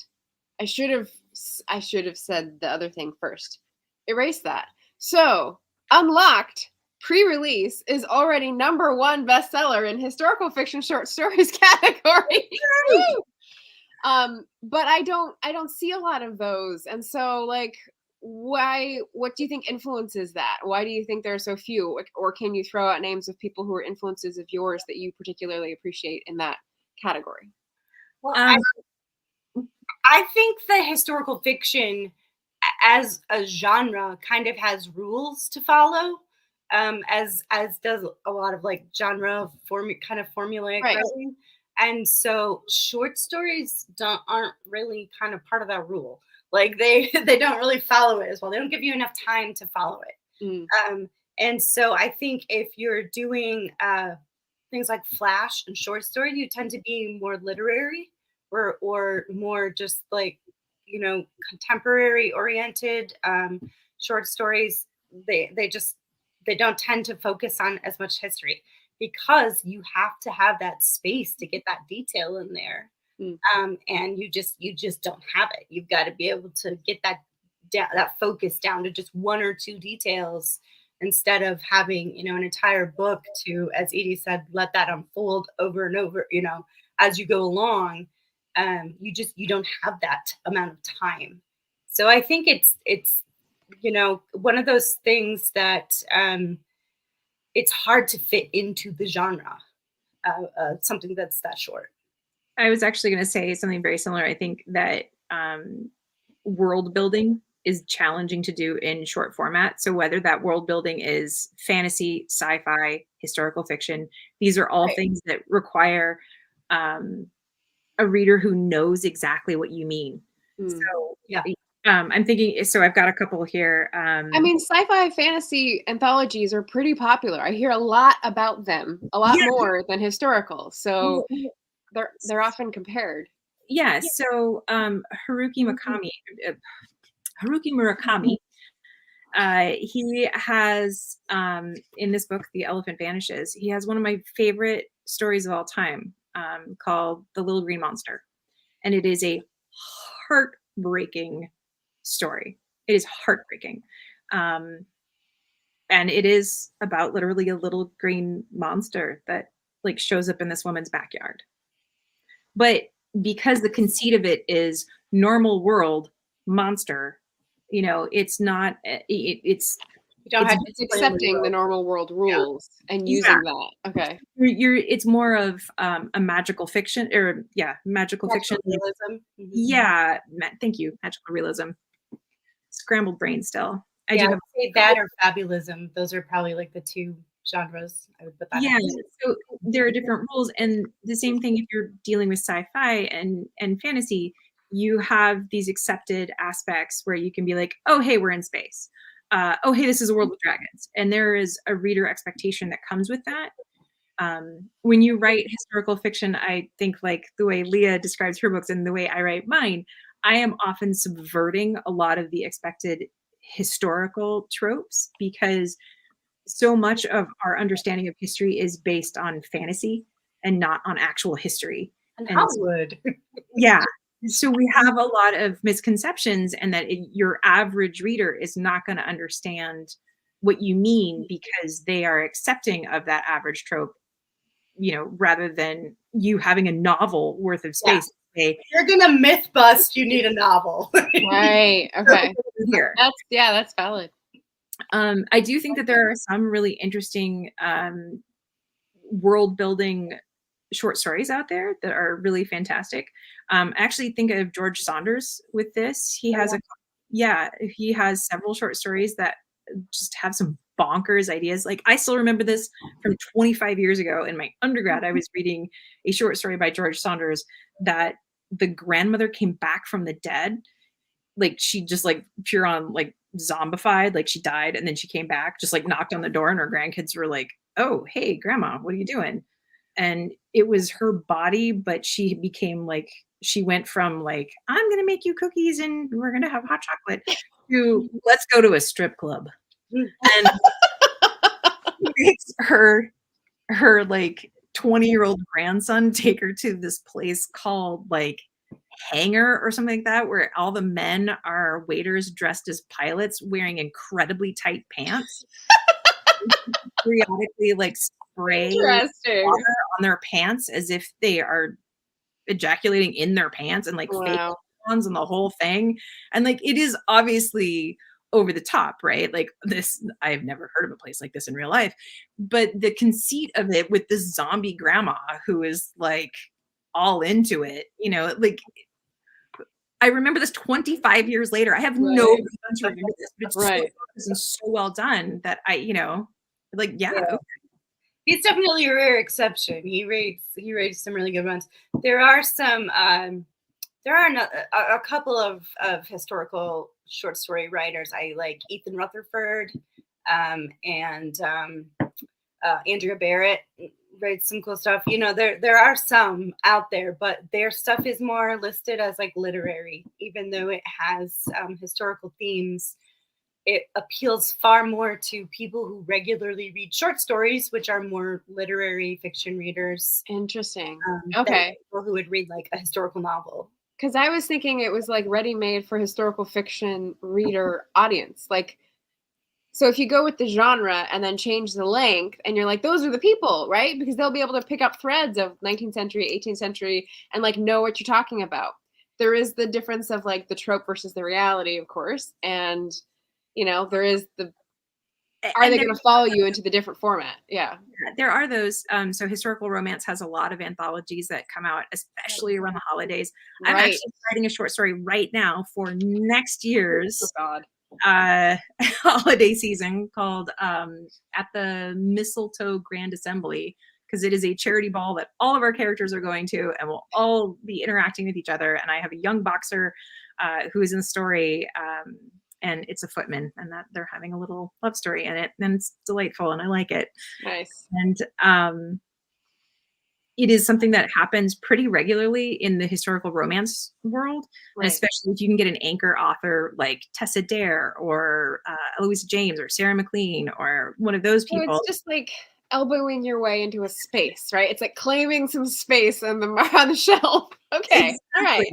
I should have said the other thing first. Erase that. So, Unlocked pre-release is already #1 bestseller in historical fiction short stories category. But I don't see a lot of those. And so like what do you think influences that? Why do you think there are so few? Or can you throw out names of people who are influences of yours that you particularly appreciate in that category? Well, I think the historical fiction as a genre kind of has rules to follow, as does a lot of like genre kind of formulaic writing. And so short stories aren't really kind of part of that rule. Like they don't really follow it as well. They don't give you enough time to follow it. And so I think if you're doing things like flash and short story, you tend to be more literary or more just like, contemporary oriented short stories. They don't tend to focus on as much history because you have to have that space to get that detail in there. And you just don't have it. You've got to be able to get that focus down to just one or two details instead of having, an entire book to, as Edie said, let that unfold over and over, as you go along. You don't have that amount of time. So I think it's one of those things that it's hard to fit into the genre, something that's that short. I was actually going to say something very similar. I think that world building is challenging to do in short format. So whether that world building is fantasy, sci-fi, historical fiction, these are all Right. things that require a reader who knows exactly what you mean. So Yeah. I'm thinking, so I've got a couple here. I mean, sci-fi fantasy anthologies are pretty popular. I hear a lot about them, a lot Yeah. more than historical. So Well, they're often compared. yeah. So Haruki Murakami, he has in this book, The Elephant Vanishes, he has one of my favorite stories of all time, called The Little Green Monster. And it is a heartbreaking story. It is heartbreaking. And it is about literally a little green monster that like shows up in this woman's backyard. But because the conceit of it is normal world monster, you know, it's not, it's, You don't have to It's explain what accepting you the wrote. normal world rules and Yeah. using that. Okay. it's more of a magical fiction, or magical fiction. Realism. Mhm. Yeah, thank you, magical realism. Scrambled brain still. I Yeah, do I have would say that or fabulism. Those are probably like the two genres I would put that in. so there are different rules, and the same thing if you're dealing with sci-fi and fantasy, you have these accepted aspects where you can be like, oh hey, we're in space, oh hey, this is a world with dragons, and there is a reader expectation that comes with that. When you write historical fiction, I think like the way Leah describes her books and the way I write mine, I am often subverting a lot of the expected historical tropes, because so much of our understanding of history is based on fantasy and not on actual history. And And Hollywood. yeah, so we have a lot of misconceptions, and that your average reader is not going to understand what you mean because they are accepting of that average trope, you know, rather than you having a novel worth of space to say, If you're gonna myth bust, you need a novel. Right. Okay. here. That's valid. I do think that there are some really interesting world building short stories out there that are really fantastic. I actually think of George Saunders with this. He has he has several short stories that just have some bonkers ideas. Like I still remember this from 25 years ago in my undergrad. I was reading a short story by George Saunders that the grandmother came back from the dead. Like she just like pure on like zombified, like she died and then she came back, just like knocked on the door, and her grandkids were like, oh hey grandma, what are you doing? And it was her body, but she became like, she went from like, I'm gonna make you cookies and we're gonna have hot chocolate, to let's go to a strip club. And makes her like 20-year-old grandson take her to this place called like Hangar or something like that, where all the men are waiters dressed as pilots wearing incredibly tight pants. Periodically like spray Interesting. water on their pants as if they are ejaculating in their pants, and like fake Wow. ones and the whole thing. And like it is obviously over the top, right? Like this, I've never heard of a place like this in real life. But the conceit of it with this zombie grandma who is like all into it, you know, like I remember this 25 years later. I have no Right. reason to remember this, but it's Right. so focused and so well done that I, you know, like, yeah. Yeah. Okay. He's definitely a rare exception. He rates some really good ones. There are some there are a couple of historical short story writers. I like Ethan Rutherford and Andrea Barrett writes some cool stuff. You know, there are some out there, but their stuff is more listed as like literary, even though it has historical themes. It appeals far more to people who regularly read short stories, which are more literary fiction readers. Interesting. Than Okay. people who would read like a historical novel. Because I was thinking it was like ready made for historical fiction reader audience. Like, so if you go with the genre and then change the length, and you're like, those are the people, right? Because they'll be able to pick up threads of 19th century, 18th century, and like know what you're talking about. There is the difference of like the trope versus the reality, of course, and you know there is the Are they going to follow you into the different format? Yeah. There are those. So historical romance has a lot of anthologies that come out, especially around the holidays. I'm Right. actually writing a short story right now for next year's Oh, God. holiday season called At the Mistletoe Grand Assembly, because it is a charity ball that all of our characters are going to, and we'll all be interacting with each other. And I have a young boxer who is in the story, and it's a footman, and that they're having a little love story in it, and it's delightful, and I like it. Nice. And it is something that happens pretty regularly in the historical romance world, Right. and especially if you can get an anchor author like Tessa Dare or Eloisa James or Sarah McLean or one of those people. So it's just like elbowing your way into a space, right? It's like claiming some space on the shelf. Okay. Exactly. All right.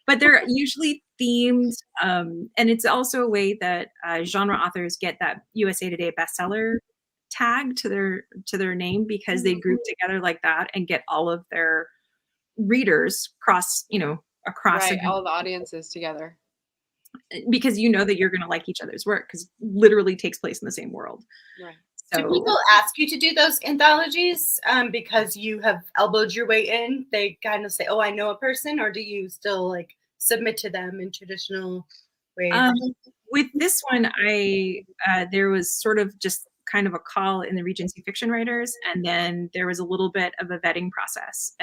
But they're usually themed, and it's also a way that genre authors get that USA Today bestseller tag to their name, because they group together like that and get all of their readers across Right, all the audiences together. because you know that you're going to like each other's work, because literally takes place in the same world. Right. Do people ask you to do those anthologies because you have elbowed your way in? They kind of say, "Oh, I know a person," or do you still like submit to them in traditional ways? With this one, there was sort of just kind of a call in the Regency fiction writers, and then there was a little bit of a vetting process,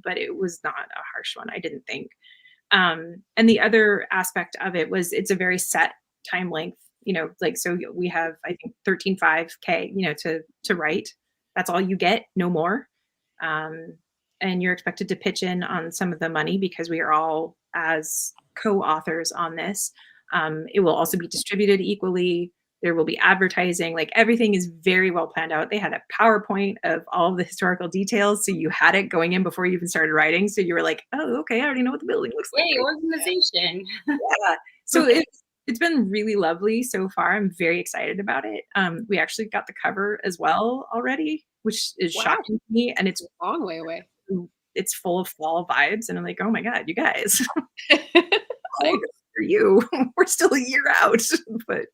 but it was not a harsh one, I didn't think. And the other aspect of it was it's a very set time length. Like, so we have, I think, 13.5K, to write. That's all you get, no more. And you're expected to pitch in on some of the money because we are all as co-authors on this. It will also be distributed equally. There will be advertising. Like, everything is very well planned out. They had a PowerPoint of all of the historical details, so you had it going in before you even started writing. So you were like, "Oh, okay, I already know what the building looks like." Yay, organization. Yeah. So it's been really lovely so far. I'm very excited about it. We actually got the cover as well already, which is shocking to me, and it's a long way away. It's full of fall vibes, and I'm like, oh my God, you guys. Like, for you. We're still a year out. But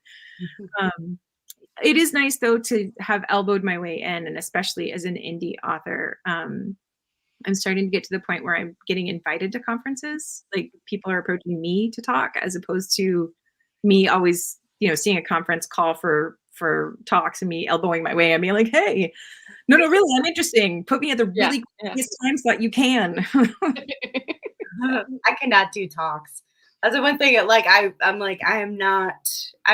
it is nice though to have elbowed my way in, and especially as an indie author. I'm starting to get to the point where I'm getting invited to conferences. Like, people are approaching me to talk, as opposed to me always, seeing a conference call for talks and me elbowing my way and being like, "Hey, no, really, I'm interesting. Put me at the really quickest time slot you can." I cannot do talks. That's the one thing. I'm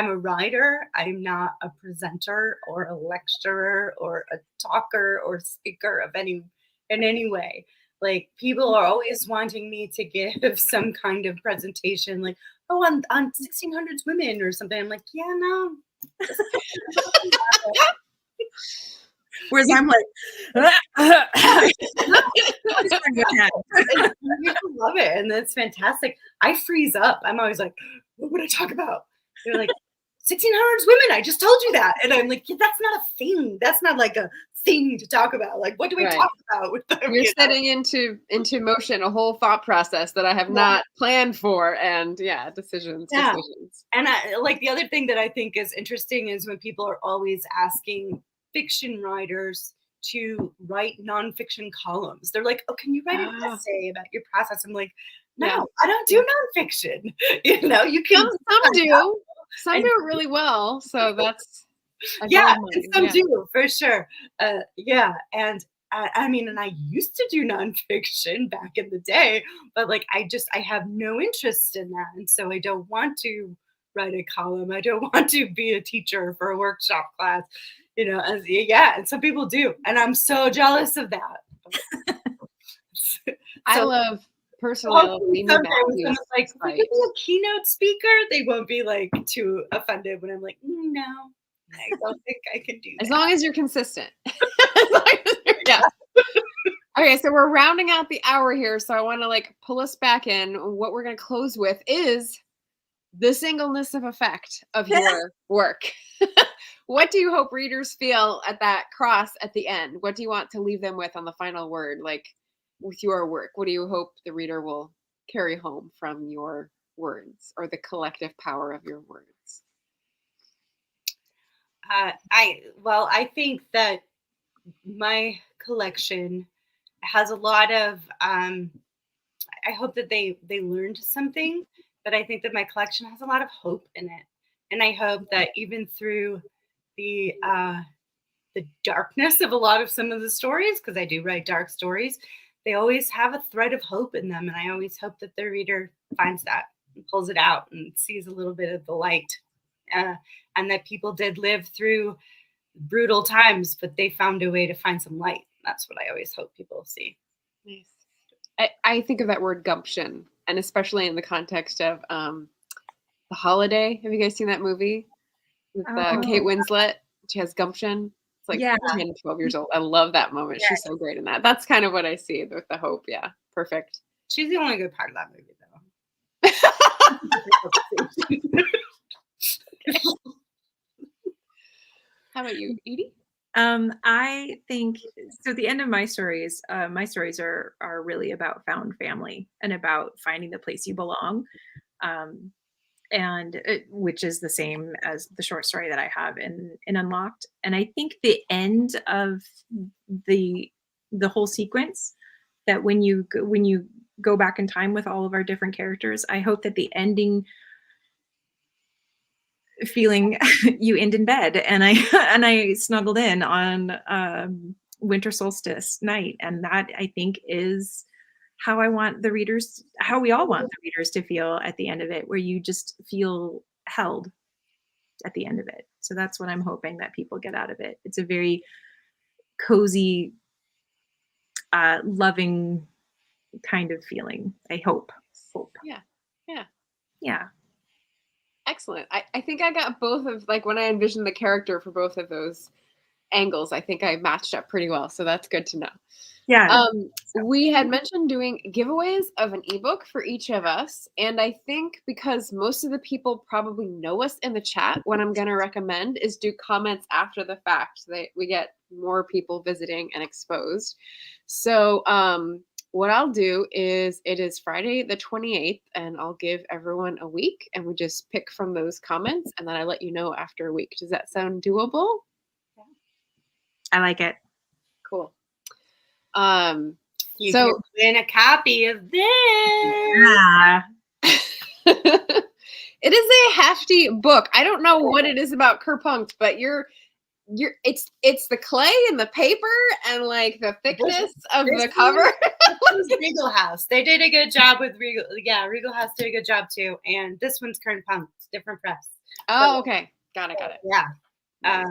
a writer. I'm not a presenter or a lecturer or a talker or speaker in any way. Like, people are always wanting me to give some kind of presentation, like, "Oh, on 1600s women" or something. I'm like, yeah, no. Whereas I'm like, people love it, and that's fantastic. I freeze up. I'm always like, what would I talk about? They're like, 1600s women. I just told you that, and I'm like, yeah, that's not a thing. That's not like a thing to talk about. Like, what do we talk about with them? You're setting into motion a whole thought process that I have not planned for, and decisions. And like, the other thing that I think is interesting is when people are always asking fiction writers to write nonfiction columns. They're like, "Oh, can you write an essay about your process?" I'm like, "No, I don't do nonfiction." You can. Some do. Some do it really well. So that's and some do, for sure. And I mean, and I used to do nonfiction back in the day, but like, I have no interest in that, and so I don't want to write a column. I don't want to be a teacher for a workshop class. And some people do, and I'm so jealous of that. I love Amy Matthews. Like, if I could be a keynote speaker, they won't be like too offended when I'm like, no, I don't think I can do that. As long as you're consistent. Okay, so we're rounding out the hour here, so I want to pull us back in. What we're going to close with is the singleness of effect of your work. What do you hope readers feel at that cross at the end? What do you want to leave them with on the final word, with your work? What do you hope the reader will carry home from your words, or the collective power of your words? I think that my collection has a lot of I hope that they learned something, but I think that my collection has a lot of hope in it. And I hope that even through the darkness of a lot of some of the stories, because I do write dark stories, they always have a thread of hope in them. And I always hope that the reader finds that and pulls it out and sees a little bit of the light. And that people did live through brutal times, but they found a way to find some light. That's what I always hope people see. Nice. I think of that word gumption, and especially in the context of The Holiday. Have you guys seen that movie with Kate Winslet? She has gumption. It's like 10, 12 years old. I love that moment. Yeah. She's so great in that. That's kind of what I see with the hope. Yeah, perfect. She's the only good part of that movie, though. How about you, Edie? I think so. The end of my stories are really about found family and about finding the place you belong, which is the same as the short story that I have in Unlocked. And I think the end of the whole sequence, that when you go back in time with all of our different characters, I hope that the ending feeling you end in bed, and I snuggled in on winter solstice night, and that I think is how we all want the readers to feel at the end of it, where you just feel held at the end of it. So that's what I'm hoping that people get out of it. It's a very cozy, loving kind of feeling. I hope. Yeah. Excellent. I think I got both of, like, when I envisioned the character for both of those angles, I think I matched up pretty well. So that's good to know. Yeah. We had mentioned doing giveaways of an ebook for each of us. And I think because most of the people probably know us in the chat, what I'm going to recommend is do comments after the fact. We get more people visiting and exposed. So what I'll do is, it is Friday the 28th, and I'll give everyone a week, and we just pick from those comments, and then I let you know after a week. Does that sound doable? Yeah. I like it. Cool. You can win a copy of this. Yeah. It is a hefty book. I don't know what it is about Kerpunkt, but it's the clay and the paper and like the thickness of the cover. Regal House. They did a good job with Regal. Yeah, Regal House did a good job too. And this one's Kerpunkt, different press. Oh, okay. Got it. Yeah.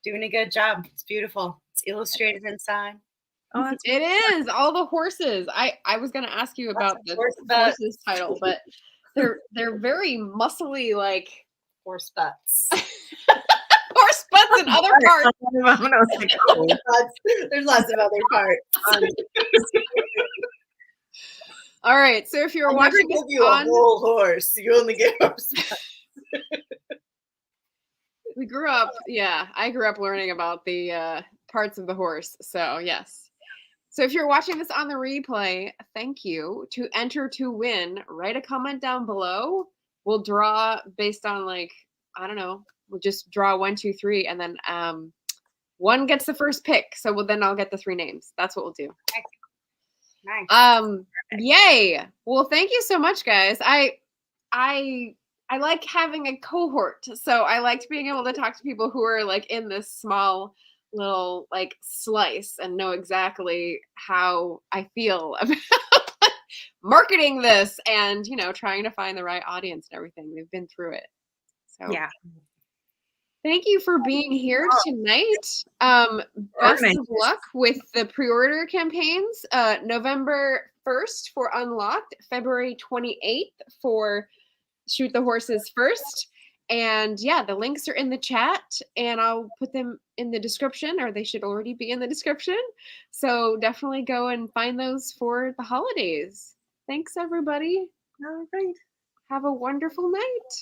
Doing a good job. It's beautiful. It's illustrated inside. Oh, it is. All the horses. I was going to ask you about the horses title, but they're very muscly, like horse butts. Horse butts and other parts. There's lots of other parts. All right. So if you're watching this a whole horse, you only get horse butts. We grew up. Yeah, I grew up learning about the parts of the horse. So yes. So if you're watching this on the replay, thank you. To enter to win, write a comment down below. We'll draw based on, like, I don't know. We'll just draw 1, 2, 3, and then one gets the first pick. So then I'll get the 3 names. That's what we'll do. Nice. Yay. Well, thank you so much, guys. I like having a cohort. So I liked being able to talk to people who are like in this small little like slice and know exactly how I feel about marketing this and, trying to find the right audience and everything. We've been through it. So yeah. Thank you for being here tonight. Best of luck with the pre-order campaigns. November 1st for Unlocked, February 28th for Shoot the Horses First. And yeah, the links are in the chat, and I'll put them in the description, or they should already be in the description. So definitely go and find those for the holidays. Thanks, everybody. All right. Have a wonderful night.